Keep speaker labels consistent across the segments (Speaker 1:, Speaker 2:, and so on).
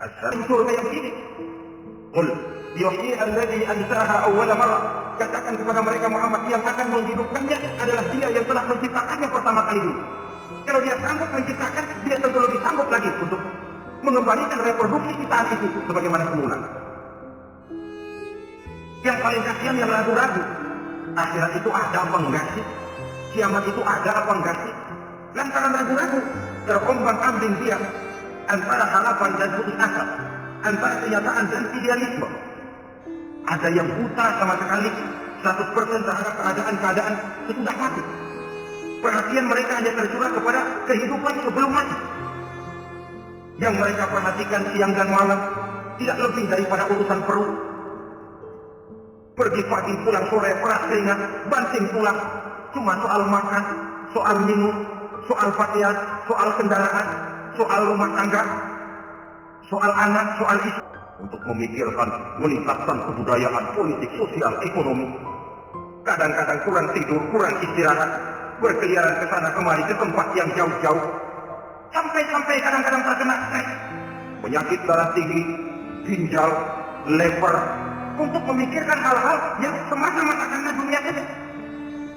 Speaker 1: Unsur yang ini. Qul yuhyi alladhi ansaha awwala marrah. Katakan kepada mereka Muhammad, yang akan menghidupkannya adalah Dia yang telah menciptakannya pertama kali dulu. Kalau Dia sanggup menciptakan, Dia tentu lebih sanggup lagi untuk mengembalikan reproduksi ciptaan itu sebagaimana semula. Yang paling kasihan yang ragu-ragu, akhirat itu ada apa enggak sih? Kiamat itu ada apa enggak sih? Lantaran ragu-ragu, terombang-ambing dia antara harapan dan putus asa, antara kenyataan dan idealisme. Ada yang buta sama sekali 100% terhadap keadaan-keadaan sesudah mati. Perhatian mereka hanya tercurah kepada kehidupan sebelum mati. Yang mereka perhatikan siang dan malam tidak lebih daripada urusan perut. Pergi pagi pulang sore, peras keringat, banting tulang. Cuma soal makan, soal minum, soal pakaian, soal kendaraan, soal rumah tangga, soal anak, soal istri. Untuk memikirkan meningkatkan kebudayaan, politik, sosial, ekonomi. Kadang-kadang kurang tidur, kurang istirahat, berkeliaran ke sana kemari ke tempat yang jauh-jauh. Sampai-sampai kadang-kadang terkena stres, penyakit darah tinggi, ginjal, lever, untuk memikirkan hal-hal yang semata-mata karena dunia saja.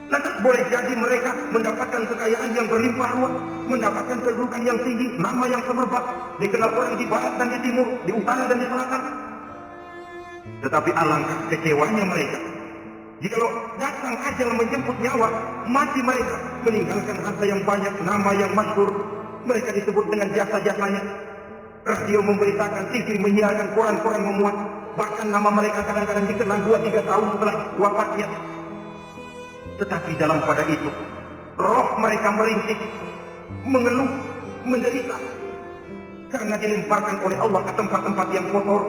Speaker 1: Lantas boleh jadi mereka mendapatkan kekayaan yang berlimpah ruah, mendapatkan kedudukan yang tinggi, nama yang semerbak, dikenal orang di barat dan di timur, di utara dan di selatan. Tetapi alangkah kecewanya mereka jikalau datang ajal menjemput nyawa, mati mereka, meninggalkan harta yang banyak, nama yang masyhur. Mereka disebut dengan jasa-jasanya. Radio memberitakan, TV menyiarkan, koran-koran memuat, bahkan nama mereka kadang-kadang dikenal 2-3 tahun setelah wafatnya. Tetapi dalam pada itu, roh mereka merintih, mengeluh, menderita, karena dilemparkan oleh Allah ke tempat-tempat yang kotor,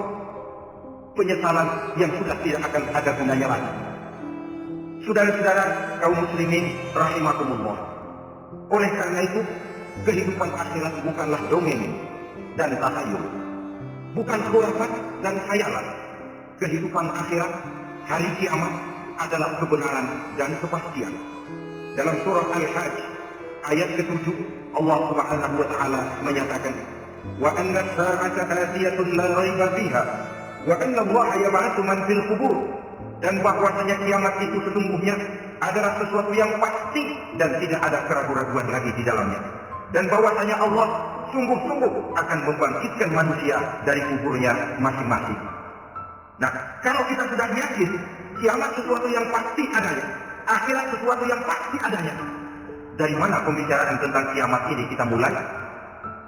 Speaker 1: penyesalan yang sudah tidak akan ada gunanya lagi. Saudara-saudara kaum muslimin rahimakumullah, oleh karena itu kehidupan akhirat bukanlah dongeng dan tahayul, bukan khurafat dan khayalan. Kehidupan akhirat, hari kiamat adalah kebenaran dan kepastian. Dalam surah Al-Hajj ayat ke-7, Allah Subhanahu wa taala menyatakan, "Wa anna as-sa'ata atiyatun la raiba fiha, wa anna Allah yab'atsu man fil qubur." Dan bahwasanya kiamat itu sesungguhnya adalah sesuatu yang pasti dan tidak ada keraguan-raguan lagi di dalamnya. Dan bahwasanya Allah sungguh-sungguh akan membangkitkan manusia dari kuburnya masing-masing. Nah, kalau kita sudah yakin kiamat sesuatu yang pasti adanya, akhirat sesuatu yang pasti adanya, dari mana pembicaraan tentang kiamat ini kita mulai?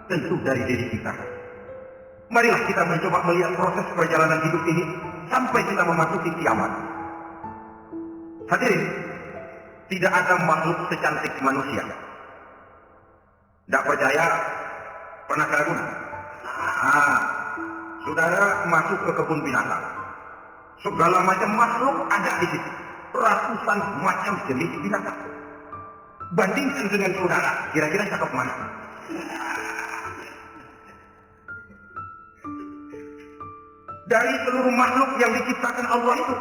Speaker 1: Tentu dari diri kita. Marilah kita mencoba melihat proses perjalanan hidup ini sampai kita memasuki kiamat. Hadirin, tidak ada makhluk secantik manusia. Tidak percaya? Pernah keraguan? Saudara masuk ke kebun binatang. Segala macam makhluk ada di situ. Ratusan macam jenis binatang. Bandingkan dengan saudara, kira-kira cakep mana? Dari seluruh makhluk yang diciptakan Allah itu,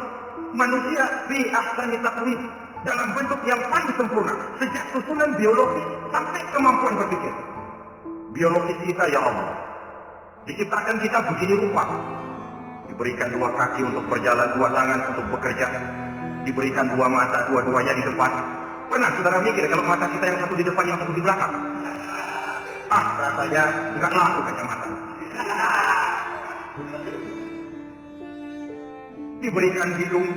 Speaker 1: manusia fi ahsani taqwim, dalam bentuk yang paling sempurna, sejak susunan biologis sampai kemampuan berpikir. Biologis kita ya Allah, diciptakan kita begini rupa, diberikan 2 kaki untuk berjalan, 2 tangan untuk bekerja, diberikan 2 mata, dua-duanya di depan. Pernah saudara mikir kalau mata kita yang satu di depan, yang satu di belakang? Rasanya nggak laku kacamata. Diberikan hidung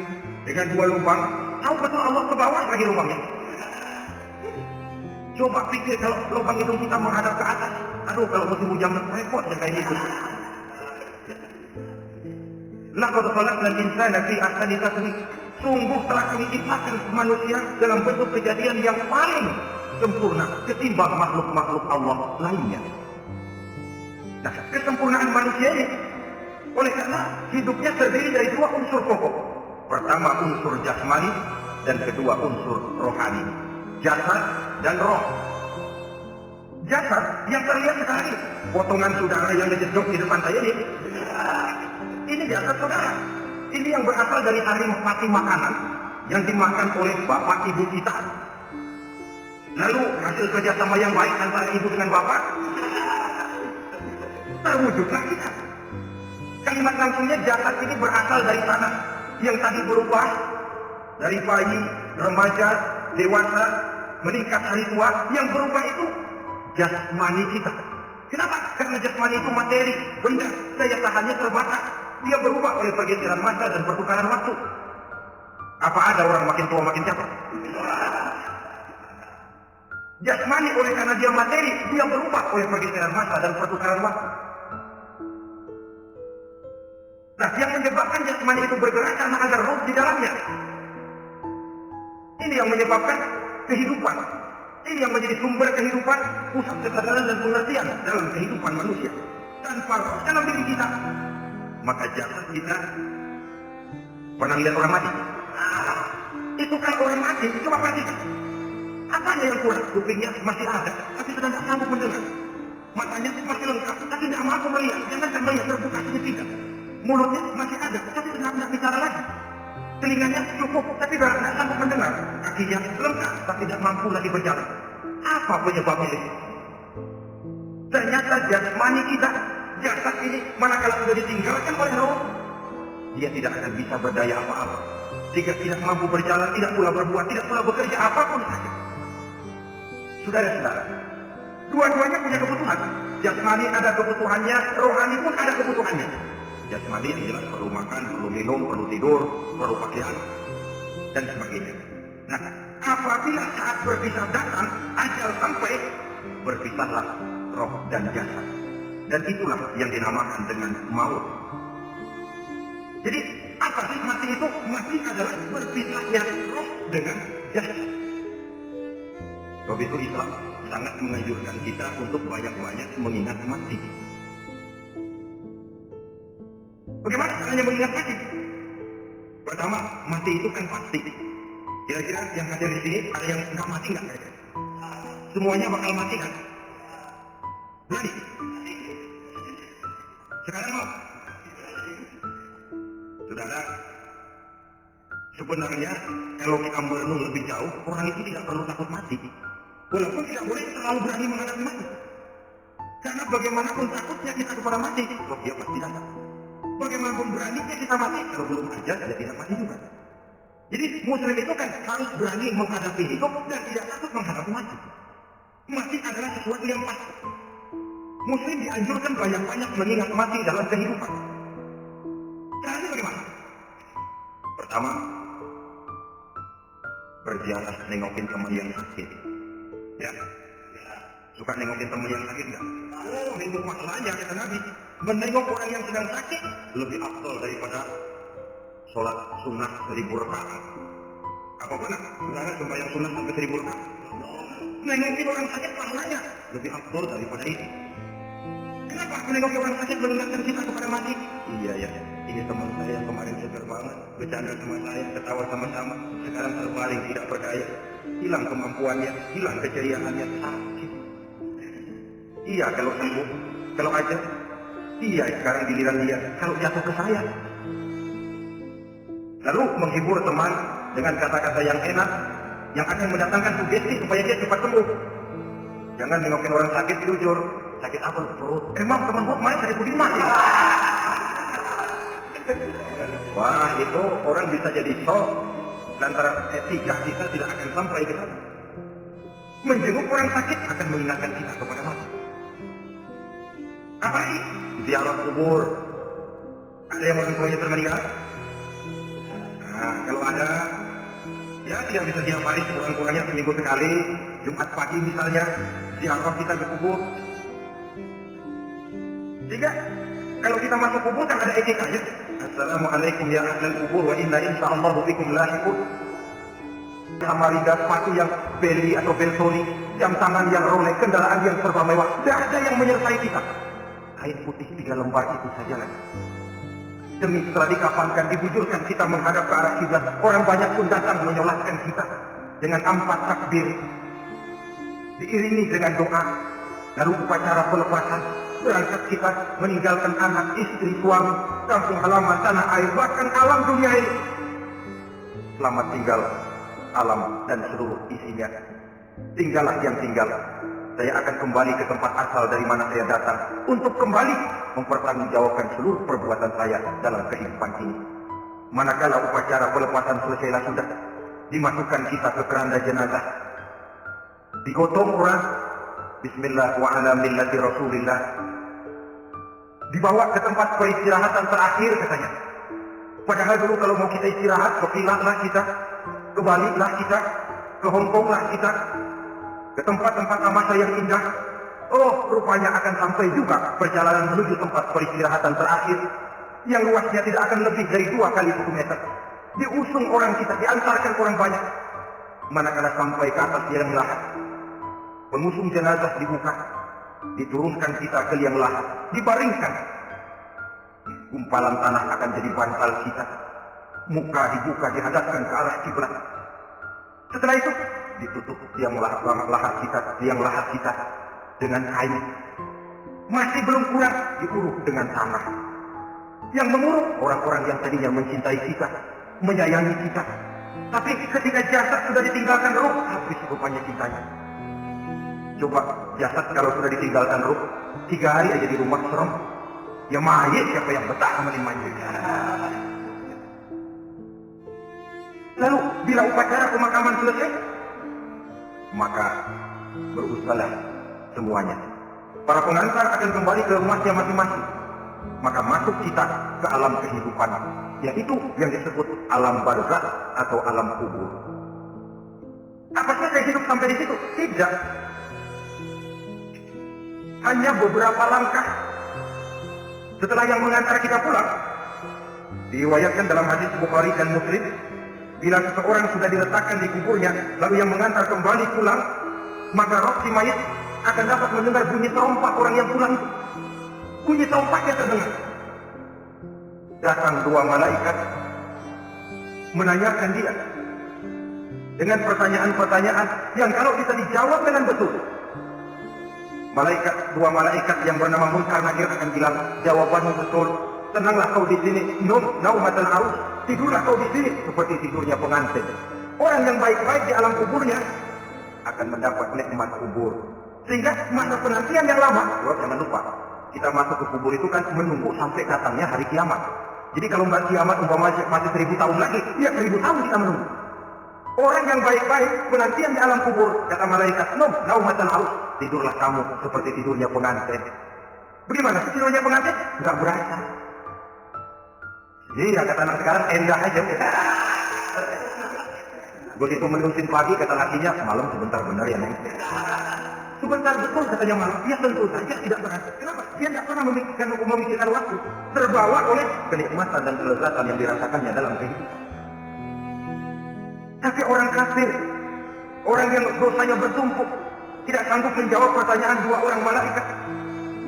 Speaker 1: dengan 2 lubang, tahu betul Allah ke bawah lagi lubangnya. Coba pikir kalau lubang hidung kita menghadap ke atas, aduh kalau musim hujan repot ya kayak gitu. Laqad khalaqnal insana fi ahsani taqwim. Sungguh telah kami ciptakan manusia dalam bentuk kejadian yang paling sempurna ketimbang makhluk-makhluk Allah lainnya. Nah, kesempurnaan manusia ini oleh karena hidupnya terdiri dari 2 unsur pokok. Pertama unsur jasmani dan kedua unsur rohani, jasad dan roh. Jasad yang terlihat sekarang ini, potongan saudara yang dijedok di depan saya ini jasad saudara. Ini yang berasal dari mati makanan yang dimakan oleh bapak ibu kita. Lalu hasil kerjasama yang baik antara ibu dengan bapak, terwujudlah kita. kalimat langsungnya jasad ini berasal dari tanah. Yang tadi berubah dari bayi, remaja, dewasa, meningkat hari tua. Yang berubah itu jasmani kita. Kenapa? Karena jasmani itu materi, benda, daya tahannya terbatas. Dia berubah oleh pergeseran masa dan pertukaran waktu. Apa ada orang makin tua makin capek? Jasmani oleh karena dia materi, dia berubah oleh pergeseran masa dan pertukaran waktu. Nah, yang menyebabkan jasmani itu bergerak karena ada roh di dalamnya. Ini yang menyebabkan kehidupan. Ini yang menjadi sumber kehidupan, pusat kesadaran dan pengertian dalam kehidupan manusia. Tanpa roh dalam diri kita, maka jasad kita pernah lihat orang mati. Itu kan orang mati, coba perhatikan. Apanya yang kurang? Kupingnya masih ada, tapi sudah tidak sanggup mendengar. Matanya masih lengkap, tapi tidak mampu melihat. Jangan melihat terbuka sedikit. Mulutnya masih ada, tapi sudah tidak bicara lagi. Telinganya cukup, tapi sudah tidak sanggup mendengar. Kakinya lengkap, tapi tidak mampu lagi berjalan. Apa penyebabnya ini? Ternyata jasmani kita, jasad ini, manakala sudah ditinggalkan oleh roh, dia tidak akan bisa berdaya apa-apa. Jika tidak mampu berjalan, tidak pula berbuat, tidak pula bekerja apapun saja. Saudara-saudara, dua-duanya punya kebutuhan. Jasmani ada kebutuhannya, rohani pun ada kebutuhannya. Jasmani jelas perlu makan, perlu minum, perlu tidur, perlu pakaian, dan sebagainya. Nah, apabila saat berpisah datang, ajal sampai, berpisahlah roh dan jasad. Dan itulah yang dinamakan dengan maut. Jadi, apa sih mati itu? Mati adalah berpisahnya roh dengan jasad. Sebab itu Islam sangat menganjurkan kita untuk banyak-banyak mengingat mati. Bagaimana caranya mengingat mati? Pertama, mati itu kan pasti. Kira-kira yang hadir di sini ada yang nggak mati nggak? Semuanya bakal mati kan? Berani? Sekarang mau? Saudara, sebenarnya kalau kita merenung lebih jauh, orang itu tidak perlu takut mati. Walaupun tidak boleh terlalu berani menghadapi mati. Karena bagaimanapun takutnya kita kepada mati, kalau dia pasti datang. Bagaimanapun beraninya kita mati, kalau belum aja dia tidak mati juga. Jadi muslim itu kan harus berani menghadapi hidup dan tidak takut menghadapi mati. Mati adalah sesuatu yang pasti. Muslim dianjurkan banyak-banyak mengingat mati dalam kehidupan. Caranya bagaimana? Pertama, berziarah nengokin teman yang sakit. Ya, suka nengokin teman yang sakit nggak? Oh, itu masalahnya kata Nabi. Menengok orang yang sedang sakit lebih afdal daripada sholat sunnah 1000 rakaat. Apa benar? Saudara sembahyang sunnah sampai 1000 rakaat? Nengokin orang sakit pahalanya lebih afdal daripada itu. Kenapa menengok orang sakit mengingatkan kita kepada mati? Iya ya, ini teman saya yang kemarin seger banget, bercanda sama saya, ketawa sama-sama, sekarang terbaring tidak berdaya, hilang kemampuannya, hilang keceriaannya, sakit. Iya kalau sembuh, kalau aja, iya sekarang giliran dia, kalau jatuh ke saya. Lalu menghibur teman dengan kata-kata yang enak, yang akan mendatangkan sugesti supaya dia cepat sembuh. Jangan nengokin orang sakit jujur. Sakit apa perut? Emang teman gue kemarin sakit budi mati. Wah, itu orang bisa jadi shock. Lantaran etika kita tidak akan sampai ke sana. Menjenguk orang sakit akan mengingatkan kita kepada mati. Apa ini? Ziarah kubur. Ada yang orang tuanya meninggal? Nah, kalau ada, ya tidak bisa tiap hari, sekurang-kurangnya seminggu sekali, Jumat pagi misalnya, ziarah kita ke kubur. Sehingga kalau kita masuk kubur kan ada etikanya. Assalamualaikum ya ahlal kubur wa inna insyaallahu bikum lahiqun. Samarinda sepatu yang beli atau belsoni, jam tangan yang Rolex, kendaraan yang serba mewah, tidak ada yang menyertai kita. Kain putih 3 lembar itu saja lagi. Demi setelah dikafankan, dibujurkan kita menghadap ke arah kiblat, orang banyak pun datang menyolatkan kita dengan 4 takbir, diiringi dengan doa, lalu upacara pelepasan. Berangkat kita meninggalkan anak, istri, suami, kampung halaman, tanah air, bahkan alam dunia ini. Selamat tinggal alam dan seluruh isinya. Tinggallah yang tinggal. Saya akan kembali ke tempat asal dari mana saya datang untuk kembali mempertanggungjawabkan seluruh perbuatan saya dalam kehidupan ini. Manakala upacara pelepasan selesailah sudah, dimasukkan kita ke keranda jenazah, digotong orang, bismillah wa ala millati rasulillah, dibawa ke tempat peristirahatan terakhir katanya. Padahal dulu kalau mau kita istirahat, ke Pilat lah kita, ke Bali lah kita, ke Hongkong lah kita, ke tempat-tempat amasa yang indah. Oh, rupanya akan sampai juga perjalanan menuju tempat peristirahatan terakhir yang luasnya tidak akan lebih dari 2 kali 1 meter. Diusung orang kita, diantarkan orang banyak. Manakala sampai ke atas liang lahat, pengusung jenazah dibuka, diturunkan kita ke liang lahat, dibaringkan. Gumpalan tanah akan jadi bantal kita. Muka dibuka, dihadapkan ke arah kiblat. Setelah itu ditutup liang lahat kita dengan kain. Masih belum kurang diuruk dengan tanah. Yang menguruk orang-orang yang tadinya mencintai kita, menyayangi kita. Tapi ketika jasad sudah ditinggalkan ruh, habis rupanya cintanya. Coba jasad kalau sudah ditinggalkan ruh, 3 hari aja di rumah serem. Ya mayit siapa yang betah menikmati. Lalu bila upacara pemakaman selesai, maka berusahlah semuanya. Para pengantar akan kembali ke rumahnya masing-masing. Maka masuk kita ke alam kehidupan, yaitu yang disebut alam barzakh atau alam kubur. Apakah saya hidup sampai di situ? Tidak. Hanya beberapa langkah setelah yang mengantar kita pulang. Diriwayatkan dalam hadis Bukhari dan Muslim, bila seseorang sudah diletakkan di kuburnya, lalu yang mengantar kembali pulang, maka roh si mayit akan dapat mendengar bunyi trompak orang yang pulang itu. Bunyi trompaknya terdengar. Datang 2 malaikat menanyakan dia dengan pertanyaan-pertanyaan yang kalau bisa dijawab dengan betul, 2 malaikat yang bernama Munkar Nakir akan bilang, jawabanmu betul, tenanglah kau di sini, naumatal arus, tidurlah kau di sini seperti tidurnya pengantin. Orang yang baik-baik di alam kuburnya akan mendapat nikmat kubur. Sehingga masa penantian yang lama, jangan lupa, kita masuk ke kubur itu kan menunggu sampai datangnya hari kiamat. Jadi kalau mbak kiamat umpamanya masih 1000 tahun lagi, ya 1000 tahun kita menunggu. Orang yang baik-baik penantian di alam kubur, kata malaikat, naumatan arus, tidurlah kamu seperti tidurnya pengantin. Bagaimana tidurnya pengantin? Enggak berasa. Iya, kata anak sekarang endah aja. Begitu menusin pagi, kata lakinya, malam sebentar benar ya Neng. Sebentar betul katanya malam. Ya tentu saja tidak berasa. Kenapa? Dia tidak pernah memikirkan waktu. Terbawa oleh kenikmatan dan kelezatan yang dirasakannya dalam kehidupan. Tapi orang kafir, orang yang dosanya bertumpuk, tidak sanggup menjawab pertanyaan 2 orang malaikat,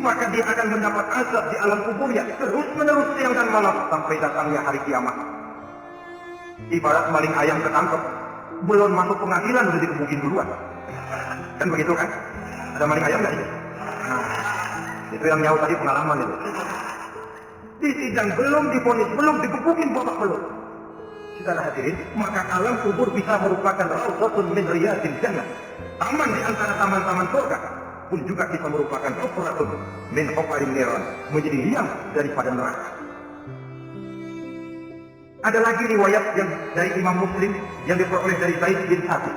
Speaker 1: maka dia akan mendapat azab di alam kuburnya terus-menerus siang dan malam sampai datangnya hari kiamat. Ibarat maling ayam ketangkep, belum masuk pengadilan udah dikebukin duluan. Kan begitu kan? Ada maling ayam nggak itu? Nah, itu yang nyawa tadi pengalaman itu. Di sidang belum divonis, belum dikebukin babak belum. Saudara hadirin, maka alam kubur bisa merupakan raudhatun min riyadil jannah, taman di antara taman-taman surga, pun juga bisa merupakan hufratun min hufarin niran, menjadi liang daripada neraka. Ada lagi riwayat yang dari Imam Muslim yang diperoleh dari Zaid bin Thabit.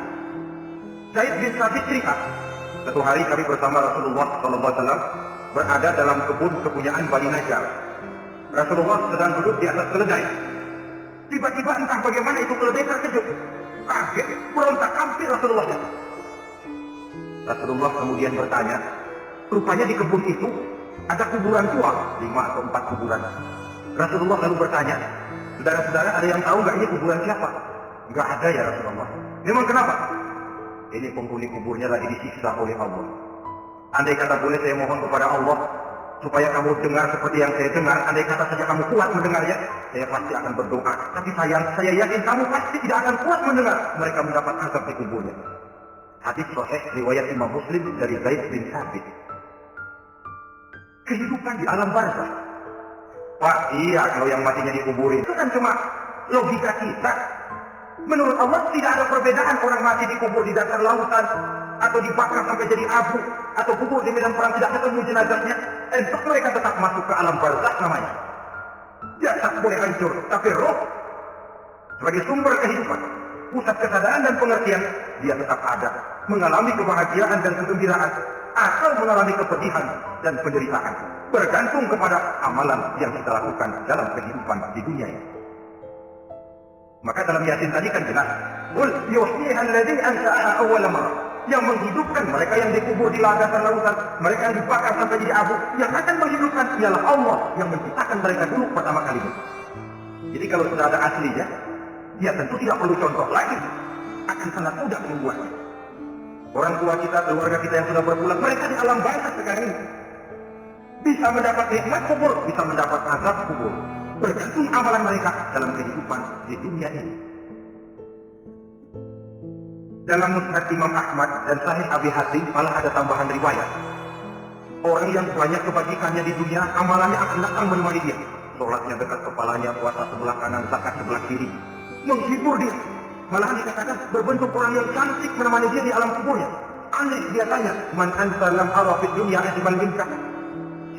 Speaker 1: Zaid bin Thabit cerita, suatu hari kami bersama Rasulullah SAW berada dalam kebun kepunyaan Bani Najjar. Rasulullah sedang duduk di atas keledai. Tiba-tiba entah bagaimana itu keledai terkejut, kaget, berontak, hampir Rasulullah jatuh. Rasulullah kemudian bertanya, rupanya di kebun itu ada kuburan tua, 5 atau 4 kuburan. Rasulullah lalu bertanya, saudara-saudara ada yang tahu nggak ini kuburan siapa? Nggak ada ya Rasulullah. Memang kenapa? Ini penghuni kuburnya lagi disiksa oleh Allah. Andai kata boleh saya mohon kepada Allah supaya kamu dengar seperti yang saya dengar, andai kata saja kamu kuat mendengarnya, saya pasti akan berdoa. Tapi sayang, saya yakin kamu pasti tidak akan kuat mendengar mereka mendapat azab di kuburnya. Hadis sahih riwayat Imam Muslim dari Zaid bin Thabit. Kehidupan di alam barzakh. Pak, iya kalau yang matinya dikuburin itu kan cuma logika kita. Menurut Allah tidak ada perbedaan orang mati dikubur di dasar lautan atau dibakar sampai jadi abu atau kubur di medan perang tidak ketemu jenazahnya. Entah mereka tetap masuk ke alam barzakh namanya. Jasad boleh hancur, tapi roh sebagai sumber kehidupan, pusat kesadaran dan pengertian, dia tetap ada, mengalami kebahagiaan dan kegembiraan, atau mengalami kepedihan dan penderitaan, bergantung kepada amalan yang kita lakukan dalam kehidupan di dunia ini. Maka dalam Yasin tadi kan jelas, "Qul yuhyiha alladzi ansha'aha awwala marrah." Yang menghidupkan mereka yang dikubur di lautan, mereka yang dibakar sampai jadi abu, yang akan menghidupkan ialah Allah yang menciptakan mereka dulu pertama kali. Jadi kalau sudah ada aslinya, dia tentu tidak perlu contoh lagi, akan sangat mudah membuatnya. Orang tua kita, keluarga kita yang sudah berpulang, mereka di alam barzakh sekarang ini bisa mendapat nikmat kubur, bisa mendapat azab kubur, bergantung amalan mereka dalam kehidupan di dunia ini. Dalam Musnad Imam Ahmad dan Sahih Abi Hatim malah ada tambahan riwayat. Orang yang banyak kebajikannya di dunia, amalannya akan datang menemani dia. Sholatnya dekat kepalanya, puasa sebelah kanan, zakat sebelah kiri, menghibur dia. Malahan dikatakan berbentuk orang yang cantik menemani dia di alam kuburnya. Aneh, dia tanya, "Man anta lam ara fid dunya ajmal minka?"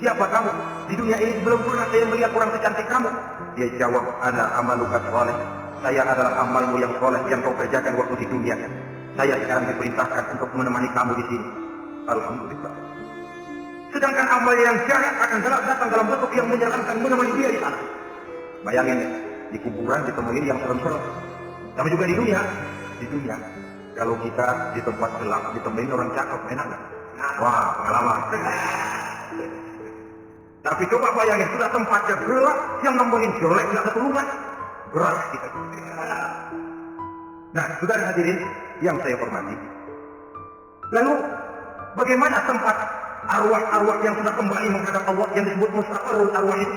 Speaker 1: Siapa kamu? Di dunia ini belum pernah saya melihat orang secantik kamu. Dia jawab, "Ana amaluka sholeh." Saya adalah amalmu yang soleh yang kau kerjakan waktu di dunia. Saya sekarang diperintahkan untuk menemani kamu di sini. Alhamdulillah. Sedangkan amal yang jahat akan datang dalam bentuk yang menyeramkan menemani dia di sana. Bayangin, di kuburan ditemuin yang serem-serem. Tapi juga di dunia, kalau kita di tempat gelap ditemuin orang cakep, enak nggak? Wah, pengalaman. Tapi coba bayangin, sudah tempatnya gelap, yang nemuin jelek nggak ketulungan. Berat kita. Nah, sudah hadirin yang saya hormati. Lalu, bagaimana tempat arwah-arwah yang sudah kembali menghadap Allah yang disebut mustaqarrul arwah itu?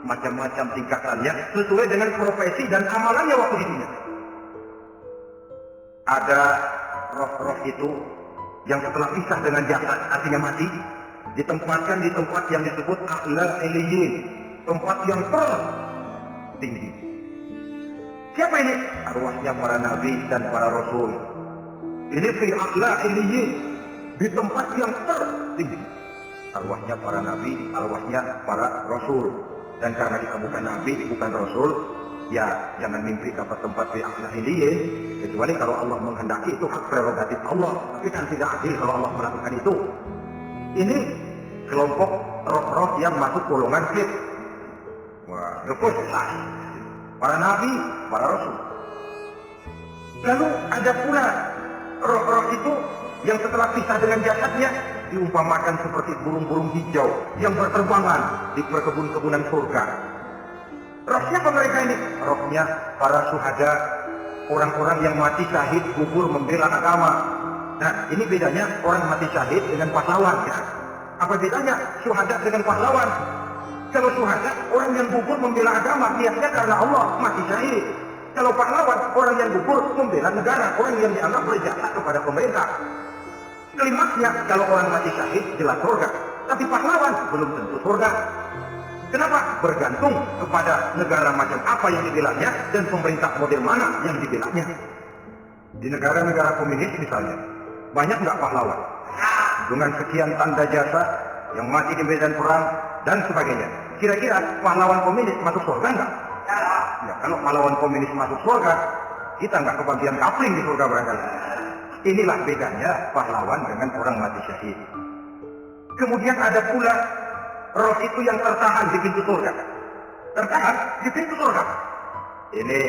Speaker 1: Macam-macam tingkatannya sesuai dengan profesi dan amalannya waktu di dunia. Ada roh-roh itu yang setelah pisah dengan jasad, artinya mati, ditempatkan di tempat yang disebut a'la iliyyin, tempat yang tertinggi. Siapa ini? Arwahnya para nabi dan para rasul. Ini fi a'la iliyyin, di tempat yang tertinggi. Arwahnya para nabi, arwahnya para rasul. Dan karena kita bukan nabi, bukan rasul, ya jangan mimpi dapat tempat fi a'la iliyyin, kecuali kalau Allah menghendaki. Itu hak prerogatif Allah. Tapi kan tidak adil kalau Allah melakukan itu. Ini kelompok roh-roh yang masuk golongan fit. Wah, lepas lah. Para nabi, para rasul. Lalu ada pula roh-roh itu yang setelah pisah dengan jasadnya diumpamakan seperti burung-burung hijau yang berterbangan di perkebun-kebunan surga. Roh siapa mereka ini? Rohnya para syuhada, orang-orang yang mati syahid gugur membela agama. Nah, ini bedanya orang mati syahid dengan pahlawan, ya. Apa bedanya syuhada dengan pahlawan? Kalau syuhada, orang yang gugur membela agama, niatnya karena Allah, mati syahid. Kalau pahlawan, orang yang gugur membela negara, orang yang dianggap berjasa kepada pemerintah. Klimaksnya, kalau orang mati syahid, jelas surga. Tapi pahlawan, belum tentu surga. Kenapa? Bergantung kepada negara macam apa yang dibelanya, dan pemerintah model mana yang dibelanya. Di negara-negara komunis misalnya, banyak nggak pahlawan? Dengan sekian tanda jasa, yang mati di medan perang, dan sebagainya. Kira-kira pahlawan komunis masuk surga nggak? Ya, kalau pahlawan komunis masuk surga, kita nggak kebagian kapling di surga barangkali. Inilah bedanya pahlawan dengan orang mati syahid. Kemudian ada pula roh itu yang tertahan di pintu surga. Tertahan di pintu surga. Ini